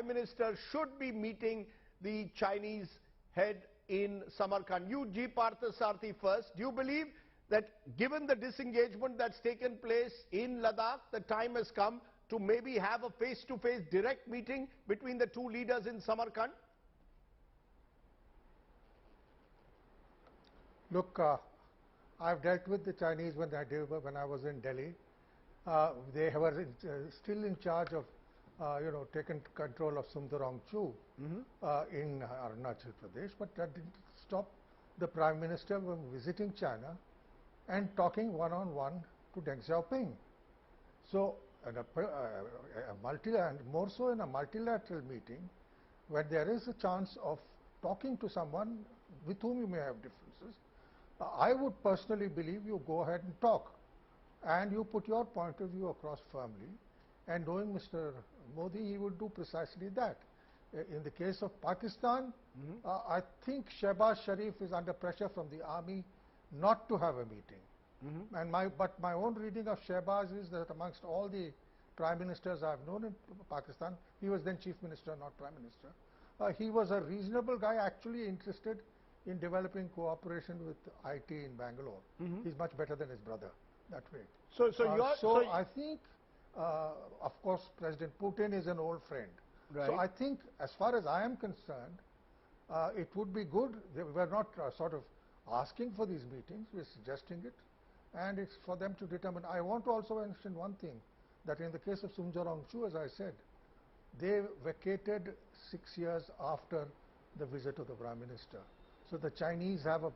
Prime Minister should be meeting the Chinese head in Samarkand? You, G. Parthasastry, first. Do you believe that given the disengagement that's taken place in Ladakh, the time has come to maybe have a face-to-face direct meeting between the two leaders in Samarkand? Look, I've dealt with the Chinese when I was in Delhi. They were still in charge of, taken control of Sundarongchu in Arunachal Pradesh, but that didn't stop the Prime Minister from visiting China and talking one-on-one to Deng Xiaoping. So, and more so in a multilateral meeting, where there is a chance of talking to someone with whom you may have differences, I would personally believe you go ahead and talk, and you put your point of view across firmly, and knowing Mr. Modi, he would do precisely that. In the case of Pakistan, I think Shehbaz Sharif is under pressure from the army not to have a meeting. But my own reading of Shehbaz is that amongst all the prime ministers I've known in Pakistan, he was then chief minister, not prime minister. He was a reasonable guy, actually interested in developing cooperation with IT in Bangalore. He's much better than his brother that way. So I think, of course, President Putin is an old friend. Right. So I think, as far as I am concerned, it would be good. We're not sort of asking for these meetings, we're suggesting it, and it's for them to determine. I want to also mention one thing, that in the case of Sundarongchu, as I said, they vacated 6 years after the visit of the Prime Minister. So the Chinese have a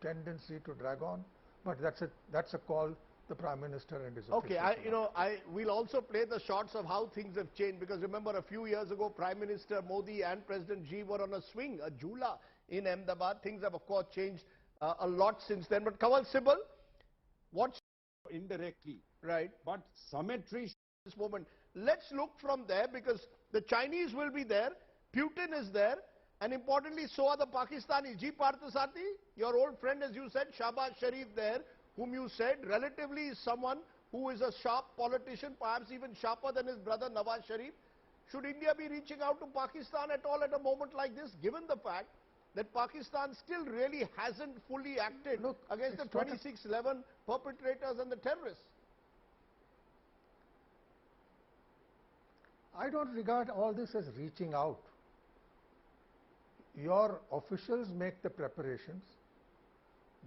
tendency to drag on, but that's a call the Prime Minister and his officials. Okay, we'll also play the shots of how things have changed, because remember, a few years ago, Prime Minister Modi and President Xi were on a swing, a jula in Ahmedabad. Things have, of course, changed a lot since then. But Kawal Sibal, what's indirectly, right? But symmetry. This moment, let's look from there, because the Chinese will be there, Putin is there, and importantly, so are the Pakistanis. G. Parthasastry, your old friend, as you said, Shehbaz Sharif there, whom you said relatively is someone who is a sharp politician, perhaps even sharper than his brother Nawaz Sharif. Should India be reaching out to Pakistan at all at a moment like this, given the fact that Pakistan still really hasn't fully acted against the 2611 perpetrators and the terrorists? I don't regard all this as reaching out. Your officials make the preparations,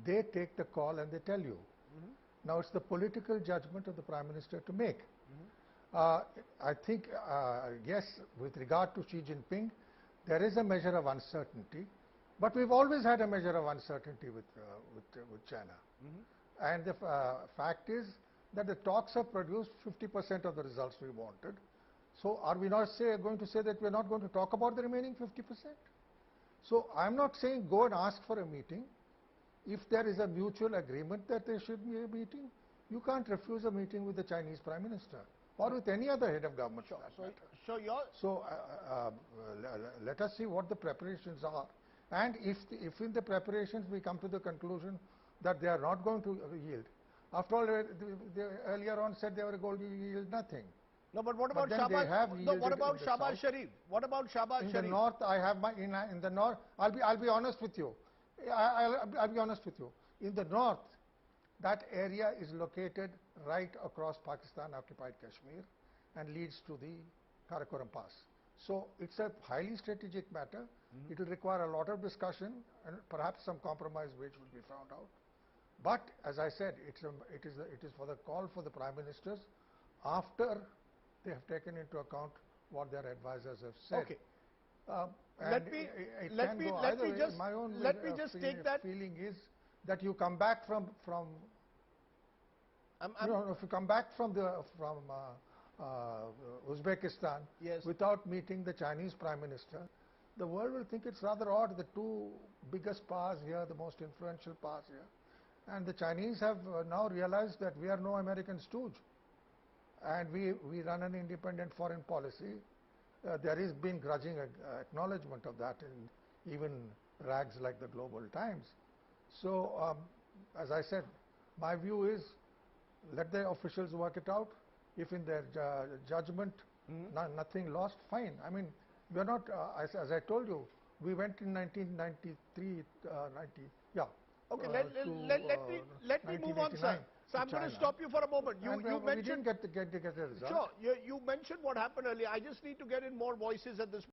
they take the call and they tell you. Now it's the political judgment of the Prime Minister to make. I think, yes, with regard to Xi Jinping, there is a measure of uncertainty, but we've always had a measure of uncertainty with China. And the fact is that the talks have produced 50% of the results we wanted. So are we not going to say that we're not going to talk about the remaining 50%? So I'm not saying go and ask for a meeting. If there is a mutual agreement that there should be a meeting, you can't refuse a meeting with the Chinese Prime Minister or with any other head of government. So let us see what the preparations are. And if in the preparations we come to the conclusion that they are not going to yield, after all, they earlier on said they were going to yield nothing. No, but what about Shehbaz? No, what about Shehbaz Sharif? What about Shehbaz Sharif? In the north, I have my in the north. I'll be honest with you. I'll be honest with you. In the north, that area is located right across Pakistan-occupied Kashmir and leads to the Karakoram Pass. So it's a highly strategic matter. It will require a lot of discussion and perhaps some compromise which will be found out. But as I said, it is for the call for the Prime Ministers after they have taken into account what their advisors have said. Okay. Let me just take that feeling is that you come back from if you come back from Uzbekistan without meeting the Chinese Prime Minister, the world will think it's rather odd. The two biggest powers here, the most influential powers here, and the Chinese have now realized that we are no American stooge. And we run an independent foreign policy. There has been grudging acknowledgement of that in even rags like the Global Times. So, as I said, my view is let the officials work it out. If in their judgment nothing lost, fine. I mean, We are not, as I told you, we went in 1993, 90, yeah. Okay, to, let me move on, sir. 1989 So I'm going to stop you for a moment. You we mentioned, didn't get the result. sure, you mentioned what happened earlier. I just need to get in more voices at this